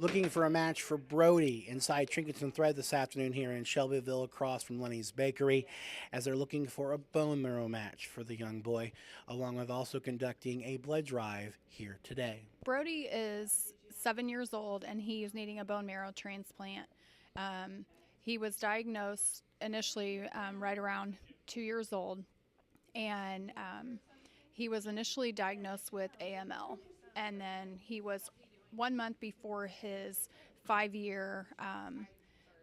Looking for a match for Brody inside Trinkets and Thread this afternoon here in Shelbyville across from Lenny's Bakery as they're looking for a bone marrow match for the young boy, along with also conducting a blood drive here today. Brody is 7 years old and he is needing a bone marrow transplant. He was diagnosed initially right around 2 years old, and he was initially diagnosed with AML, and then he was 1 month before his 5 year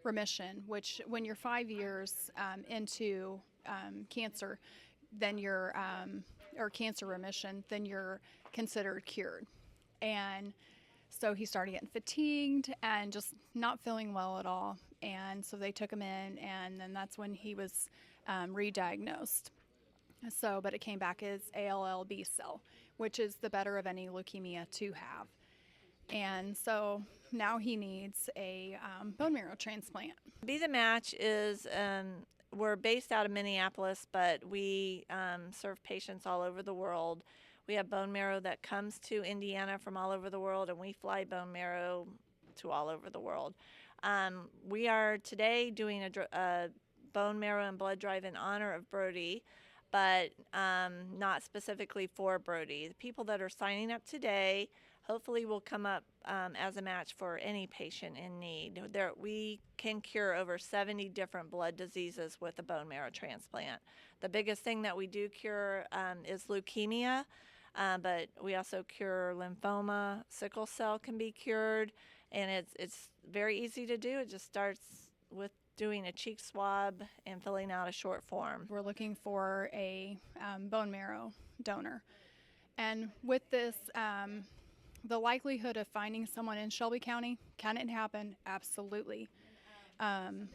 remission, which when you're 5 years into cancer, then you're or cancer remission, then you're considered cured. And so he started getting fatigued and just not feeling well at all. And so they took him in, and then that's when he was re-diagnosed. So, but it came back as ALL B cell, which is the better of any leukemia to have. And so now he needs a bone marrow transplant. Be the Match is, we're based out of Minneapolis, but we serve patients all over the world. We have bone marrow that comes to Indiana from all over the world, and we fly bone marrow to all over the world. We are today doing a bone marrow and blood drive in honor of Brody, but not specifically for Brody. The people that are signing up today hopefully will come up as a match for any patient in need. We can cure over 70 different blood diseases with a bone marrow transplant. The biggest thing that we do cure is leukemia, but we also cure lymphoma. Sickle cell can be cured, and it's very easy to do. It just starts with doing a cheek swab and filling out a short form. We're looking for a bone marrow donor. And with this, the likelihood of finding someone in Shelby County, can it happen? Absolutely.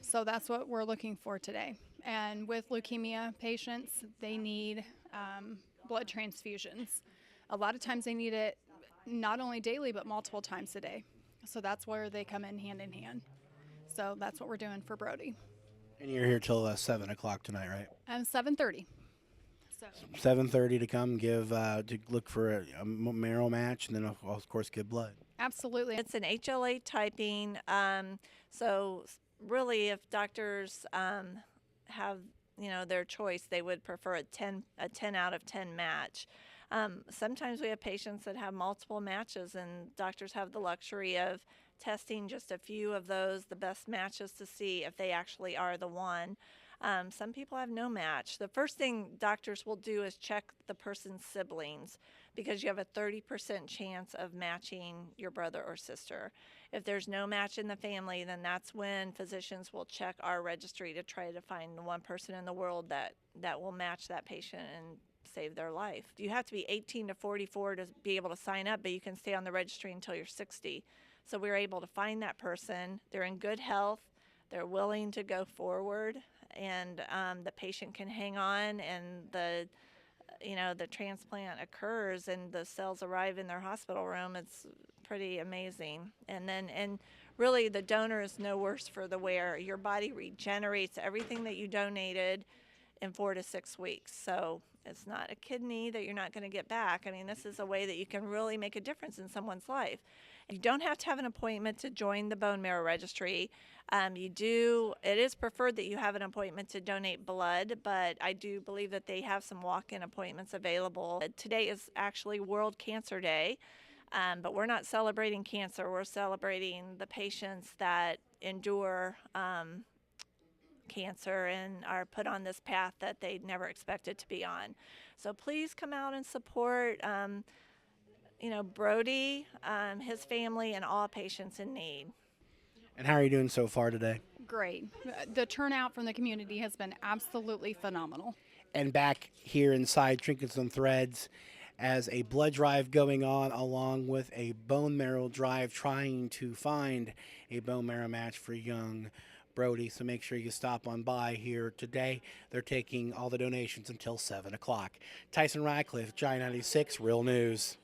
So that's what we're looking for today. And with leukemia patients, they need blood transfusions. A lot of times they need it not only daily, but multiple times a day. So that's where they come in hand. So that's what we're doing for Brody. And you're here till 7 o'clock tonight, right? 7:30. So 7:30 to come to look for a marrow match, and then of course give blood. absolutely. It's an HLA typing, so really if doctors have their choice, they would prefer a 10 out of 10 match. Sometimes we have patients that have multiple matches, and doctors have the luxury of testing just a few of those, the best matches, to see if they actually are the one. Some people have no match. The first thing doctors will do is check the person's siblings, because you have a 30% chance of matching your brother or sister. If there's no match in the family, then that's when physicians will check our registry to try to find the one person in the world that will match that patient and save their life. You have to be 18 to 44 to be able to sign up, but you can stay on the registry until you're 60. So we're able to find that person. They're in good health. They're willing to go forward, and the patient can hang on, and the transplant occurs and the cells arrive in their hospital room. It's pretty amazing. And really the donor is no worse for the wear. Your body regenerates everything that you donated in 4 to 6 weeks. So it's not a kidney that you're not going to get back. I mean, this is a way that you can really make a difference in someone's life. You don't have to have an appointment to join the bone marrow registry. It is preferred that you have an appointment to donate blood, but I do believe that they have some walk-in appointments available. Today is actually World Cancer Day, but we're not celebrating cancer. We're celebrating the patients that endure cancer and are put on this path that they never expected to be on. So please come out and support Brody, his family, and all patients in need. And how are you doing so far today? Great. The turnout from the community has been absolutely phenomenal. And back here inside Trinkets and Threads as a blood drive going on, along with a bone marrow drive, trying to find a bone marrow match for young Brody. So make sure you stop on by here today. They're taking all the donations until 7 o'clock. Tyson Radcliffe, Giant 96, Real News.